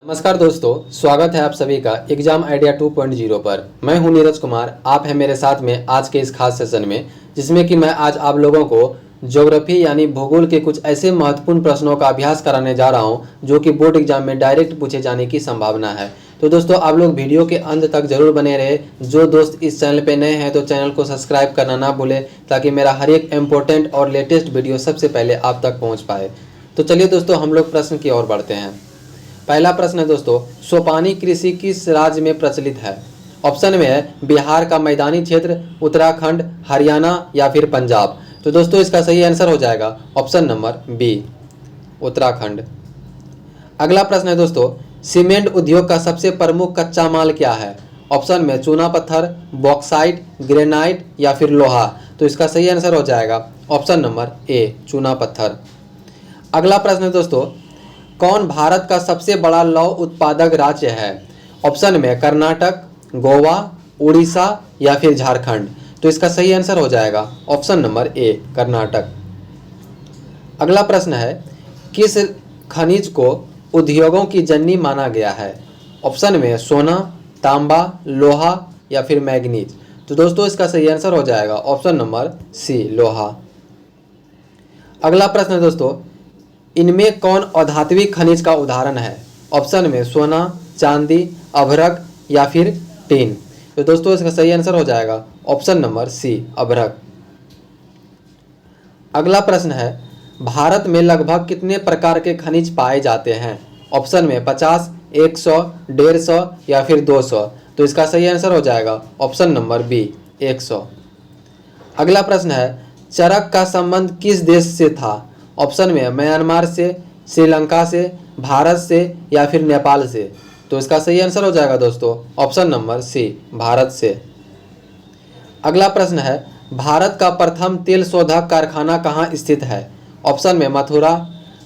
नमस्कार दोस्तों, स्वागत है आप सभी का एग्जाम आइडिया 2.0 पर। मैं हूं नीरज कुमार, आप हैं मेरे साथ में आज के इस खास सेशन में, जिसमें कि मैं आज आप लोगों को ज्योग्राफी यानी भूगोल के कुछ ऐसे महत्वपूर्ण प्रश्नों का अभ्यास कराने जा रहा हूं जो कि बोर्ड एग्जाम में डायरेक्ट पूछे जाने की संभावना है। तो दोस्तों, आप लोग वीडियो के अंत तक जरूर बने रहे। जो दोस्त इस चैनल पर नए हैं तो चैनल को सब्सक्राइब करना ना भूलें, ताकि मेरा हर एक इम्पोर्टेंट और लेटेस्ट वीडियो सबसे पहले आप तक पहुँच पाए। तो चलिए दोस्तों, हम लोग प्रश्न की ओर बढ़ते हैं। पहला प्रश्न है दोस्तों, सोपानी कृषि किस राज्य में प्रचलित है? ऑप्शन में है बिहार का मैदानी क्षेत्र, उत्तराखंड, हरियाणा या फिर पंजाब। तो दोस्तों, इसका सही आंसर हो जाएगा ऑप्शन नंबर बी, उत्तराखंड। अगला प्रश्न है दोस्तों, सीमेंट उद्योग का सबसे प्रमुख कच्चा माल क्या है? ऑप्शन में चूना पत्थर, बॉक्साइट, ग्रेनाइट या फिर लोहा। तो इसका सही आंसर हो जाएगा ऑप्शन नंबर ए, चूना पत्थर। अगला प्रश्न है दोस्तों, कौन भारत का सबसे बड़ा लौह उत्पादक राज्य है? ऑप्शन में कर्नाटक, गोवा, उड़ीसा या फिर झारखंड। तो इसका सही आंसर हो जाएगा ऑप्शन नंबर ए, कर्नाटक। अगला प्रश्न है, किस खनिज को उद्योगों की जननी माना गया है? ऑप्शन में सोना, तांबा, लोहा या फिर मैग्नीज। तो दोस्तों, इसका सही आंसर हो जाएगा ऑप्शन नंबर सी, लोहा। अगला प्रश्न है दोस्तों, इनमें कौन अधात्विक खनिज का उदाहरण है? ऑप्शन में सोना, चांदी, अभ्रक या फिर टीन। तो दोस्तों, इसका सही आंसर हो जाएगा ऑप्शन नंबर सी, अभ्रक। अगला प्रश्न है, भारत में लगभग कितने प्रकार के खनिज पाए जाते हैं? ऑप्शन में 50, 100, 150 या फिर 200। तो इसका सही आंसर हो जाएगा ऑप्शन नंबर बी, 100। अगला प्रश्न है, चरक का संबंध किस देश से था? ऑप्शन में म्यांमार से, श्रीलंका से, भारत से या फिर नेपाल से। तो इसका सही आंसर हो जाएगा दोस्तों ऑप्शन नंबर सी, भारत से। अगला प्रश्न है, भारत का प्रथम तेल शोधक कारखाना कहाँ स्थित है? ऑप्शन में मथुरा,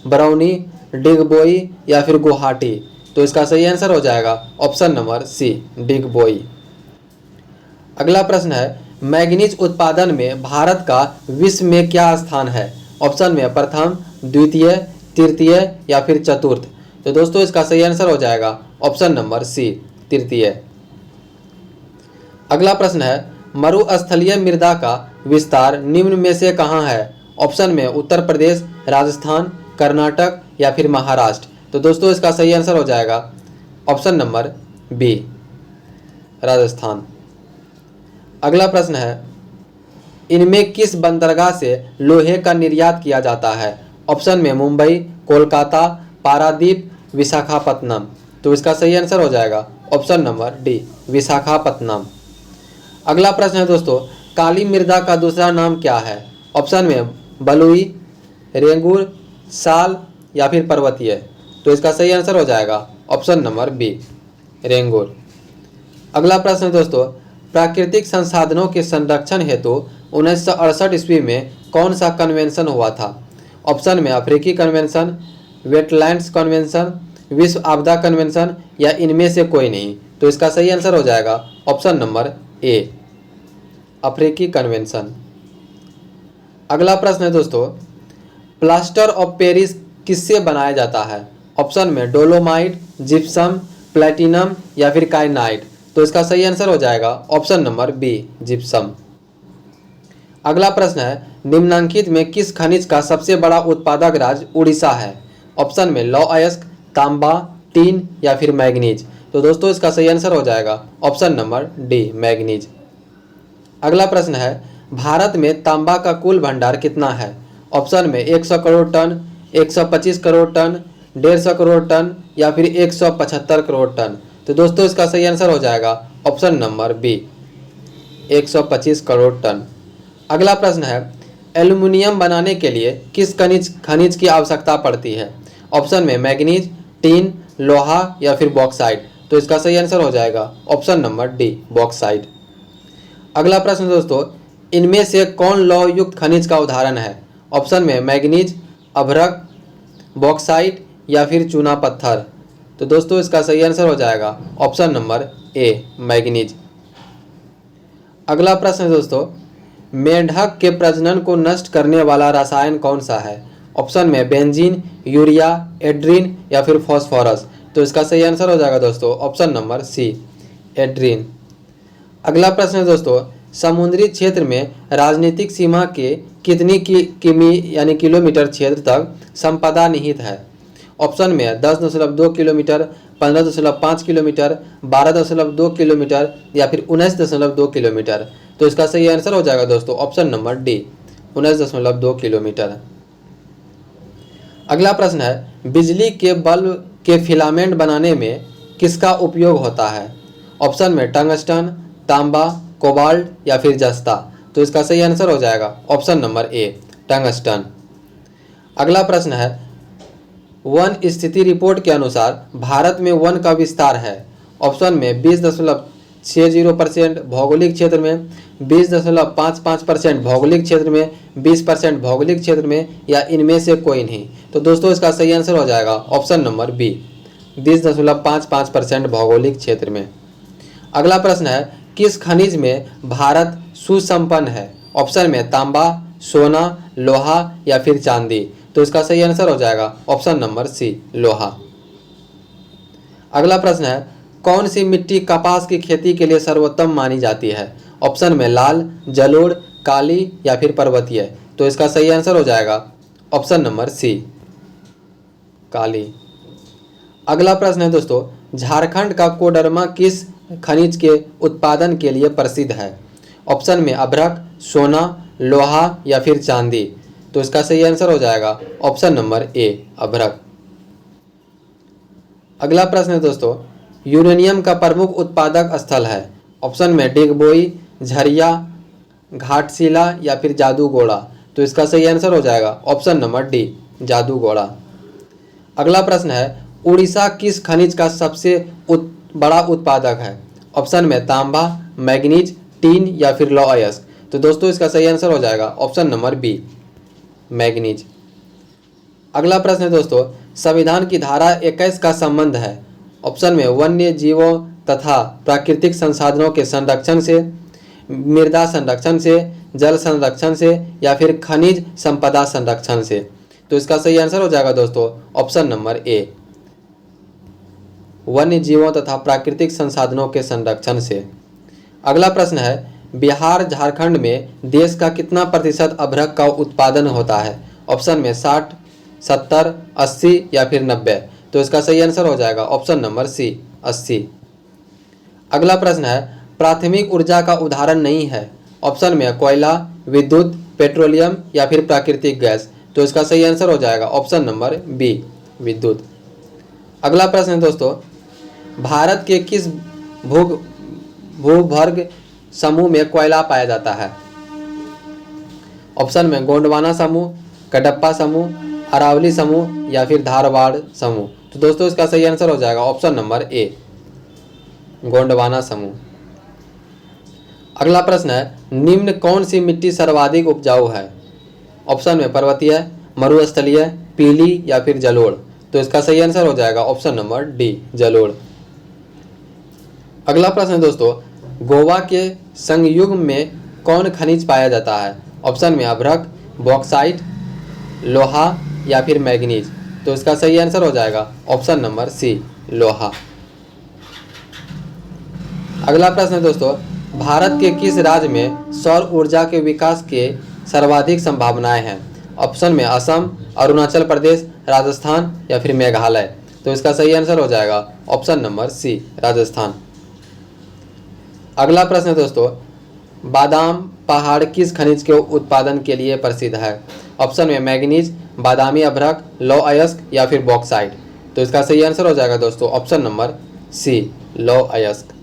बरौनी, डिगबोई या फिर गुवाहाटी। तो इसका सही आंसर हो जाएगा ऑप्शन नंबर सी, डिगबोई। अगला प्रश्न है, मैग्नीज उत्पादन में भारत का विश्व में क्या स्थान है? ऑप्शन में प्रथम, द्वितीय, तृतीय या फिर चतुर्थ। तो दोस्तों, इसका सही आंसर हो जाएगा ऑप्शन नंबर सी, तृतीय। अगला प्रश्न है, मरुस्थलीय मृदा का विस्तार निम्न में से कहाँ है? ऑप्शन में उत्तर प्रदेश, राजस्थान, कर्नाटक या फिर महाराष्ट्र। तो दोस्तों, इसका सही आंसर हो जाएगा ऑप्शन नंबर बी, राजस्थान। अगला प्रश्न है, इनमें किस बंदरगाह से लोहे का निर्यात किया जाता है? ऑप्शन में मुंबई, कोलकाता, पारादीप, विशाखापत्तनम। तो इसका सही आंसर हो जाएगा ऑप्शन नंबर डी, विशाखापत्तनम। अगला प्रश्न है दोस्तों, काली मृदा का दूसरा नाम क्या है? ऑप्शन में बलुई, रेंगुर, साल या फिर पर्वतीय। तो इसका सही आंसर हो जाएगा ऑप्शन नंबर बी, रेंगुर। अगला प्रश्न है दोस्तों, प्राकृतिक संसाधनों के संरक्षण हेतु 1968 ईस्वी में कौन सा कन्वेंशन हुआ था? ऑप्शन में अफ्रीकी कन्वेंशन, वेटलैंड्स कन्वेंशन, विश्व आपदा कन्वेंशन या इनमें से कोई नहीं। तो इसका सही आंसर हो जाएगा ऑप्शन नंबर ए, अफ्रीकी कन्वेंशन। अगला प्रश्न है दोस्तों, प्लास्टर ऑफ पेरिस किससे बनाया जाता है? ऑप्शन में डोलोमाइट, जिप्सम, प्लैटिनम या फिर काइनाइट। तो इसका सही आंसर हो जाएगा ऑप्शन नंबर बी, जिप्सम। अगला प्रश्न है, निम्नलिखित में किस खनिज का सबसे बड़ा उत्पादक राज्य उड़ीसा है? ऑप्शन में लौह अयस्क, तांबा, टीन या फिर मैग्नीज। तो दोस्तों, इसका सही आंसर हो जाएगा ऑप्शन नंबर डी, मैग्नीज। अगला प्रश्न है, भारत में तांबा का कुल भंडार कितना है? ऑप्शन में 100 crore tonne, 125 crore tonne, 150 crore tonne या फिर 175 करोड़ टन। तो दोस्तों, इसका सही आंसर हो जाएगा option number B, 125 crore tonne. अगला प्रश्न है, एल्युमिनियम बनाने के लिए किस खनिज की आवश्यकता पड़ती है? ऑप्शन में मैग्नीज, टीन, लोहा या फिर बॉक्साइट। तो इसका सही आंसर हो जाएगा ऑप्शन नंबर डी, बॉक्साइट। अगला प्रश्न दोस्तों, इनमें से कौन लौह युक्त खनिज का उदाहरण है? ऑप्शन में मैग्नीज, अभ्रक, बॉक्साइट या फिर चूना पत्थर। तो दोस्तों, इसका सही आंसर हो जाएगा ऑप्शन नंबर ए, मैग्नीज। अगला प्रश्न है दोस्तों, मेंढक के प्रजनन को नष्ट करने वाला रसायन कौन सा है? ऑप्शन में बेंजीन, यूरिया, एड्रीन या फिर फॉस्फोरस। तो तो इसका सही आंसर हो जाएगा दोस्तों ऑप्शन नंबर सी, एड्रीन। अगला प्रश्न है दोस्तों, समुद्री क्षेत्र में राजनीतिक सीमा के कितनी किमी यानी किलोमीटर क्षेत्र तक संपदा निहित है? ऑप्शन में 10.2 किलोमीटर, 15.5 किलोमीटर, 12.2 किलोमीटर या फिर 19.2 किलोमीटर। तो इसका सही आंसर हो जाएगा दोस्तों ऑप्शन नंबर डी, 19.2 किलोमीटर। अगला प्रश्न है, बिजली के बल्ब के फिलामेंट बनाने में किसका उपयोग होता है? ऑप्शन में टंगस्टन, तांबा, कोबाल्ट या फिर जस्ता। तो इसका सही आंसर हो जाएगा ऑप्शन नंबर ए, टंगस्टन। अगला प्रश्न है, वन स्थिति रिपोर्ट के अनुसार भारत में वन का विस्तार है? ऑप्शन में 20.60% भौगोलिक क्षेत्र में, 20.55% भौगोलिक क्षेत्र में, 20% भौगोलिक क्षेत्र में या इनमें से कोई नहीं। तो दोस्तों इसका सही आंसर हो जाएगा ऑप्शन नंबर बी, 20.55% भौगोलिक क्षेत्र में। अगला प्रश्न है, किस खनिज में भारत सुसंपन्न है? ऑप्शन में तांबा, सोना, लोहा या फिर चांदी। तो इसका सही आंसर हो जाएगा ऑप्शन नंबर सी, लोहा। अगला प्रश्न है, कौन सी मिट्टी कपास की खेती के लिए सर्वोत्तम मानी जाती है? ऑप्शन में लाल, जलोढ़, काली या फिर पर्वतीय। तो इसका सही आंसर हो जाएगा ऑप्शन नंबर सी, काली। अगला प्रश्न है दोस्तों, झारखंड का कोडरमा किस खनिज के उत्पादन के लिए प्रसिद्ध है? ऑप्शन में अभ्रक, सोना, लोहा या फिर चांदी। तो इसका सही आंसर हो जाएगा ऑप्शन नंबर ए, अभ्रक। अगला प्रश्न है दोस्तों, यूरेनियम का प्रमुख उत्पादक स्थल है? ऑप्शन में डिगबोई, झरिया, घाटशिला या फिर जादूगोड़ा। तो इसका सही आंसर हो जाएगा ऑप्शन नंबर डी, जादूगोड़ा। अगला प्रश्न है, उड़ीसा किस खनिज का सबसे बड़ा उत्पादक है? ऑप्शन में तांबा, मैग्नीज, टीन या फिर लौह अयस्क। तो दोस्तों इसका सही आंसर हो जाएगा ऑप्शन नंबर बी, मैग्नीज। अगला प्रश्न है दोस्तों, संविधान की धारा 21 का संबंध है? ऑप्शन में वन्य जीवों तथा प्राकृतिक संसाधनों के संरक्षण से, मृदा संरक्षण से, जल संरक्षण से या फिर खनिज संपदा संरक्षण से। तो इसका सही आंसर हो जाएगा दोस्तों ऑप्शन नंबर ए, वन्य जीवों तथा प्राकृतिक संसाधनों के संरक्षण से। अगला प्रश्न है, बिहार झारखंड में देश का कितना प्रतिशत अभ्रक का उत्पादन होता है? ऑप्शन में 60, 70, 80 या फिर 90। तो इसका सही आंसर हो जाएगा ऑप्शन नंबर सी, 80। अगला प्रश्न है, प्राथमिक ऊर्जा का उदाहरण नहीं है? ऑप्शन में कोयला, विद्युत, पेट्रोलियम या फिर प्राकृतिक गैस। तो इसका सही आंसर हो जाएगा ऑप्शन नंबर बी, विद्युत। अगला प्रश्न है दोस्तों, भारत के किस भूवर्ग समूह में कोयला पाया जाता है? ऑप्शन में गोंडवाना समूह, कडप्पा समूह, अरावली समूह या फिर धारवाड़ समूह। तो दोस्तों इसका सही आंसर हो जाएगा ऑप्शन नंबर ए, गोंडवाना समूह। अगला प्रश्न है, निम्न कौन सी मिट्टी सर्वाधिक उपजाऊ है? ऑप्शन में पर्वतीय, मरुस्थलीय, पीली या फिर जलोढ़। तो इसका सही आंसर हो जाएगा ऑप्शन नंबर डी, जलोढ़। अगला प्रश्न है दोस्तों, गोवा के संयुग में कौन खनिज पाया जाता है? ऑप्शन में अभ्रक, बॉक्साइट, लोहा या फिर मैग्नीज। तो इसका सही आंसर हो जाएगा ऑप्शन नंबर सी, लोहा। अगला प्रश्न है दोस्तों, भारत के किस राज्य में सौर ऊर्जा के विकास के सर्वाधिक संभावनाएं हैं? ऑप्शन में असम, अरुणाचल प्रदेश, राजस्थान या फिर मेघालय। तो इसका सही आंसर हो जाएगा ऑप्शन नंबर सी, राजस्थान। अगला प्रश्न है दोस्तों, बादाम पहाड़ किस खनिज के उत्पादन के लिए प्रसिद्ध है? ऑप्शन में मैग्नीज, बादामी अभ्रक, लौह अयस्क या फिर बॉक्साइट। तो इसका सही आंसर हो जाएगा दोस्तों ऑप्शन नंबर सी, लौह अयस्क।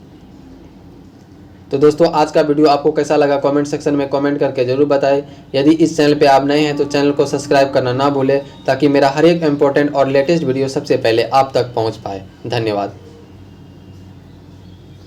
तो दोस्तों आज का वीडियो आपको कैसा लगा कमेंट सेक्शन में कमेंट करके जरूर बताएं। यदि इस चैनल पे आप नए हैं तो चैनल को सब्सक्राइब करना ना भूलें ताकि मेरा हर एक इम्पोर्टेंट और लेटेस्ट वीडियो सबसे पहले आप तक पहुंच पाए। धन्यवाद।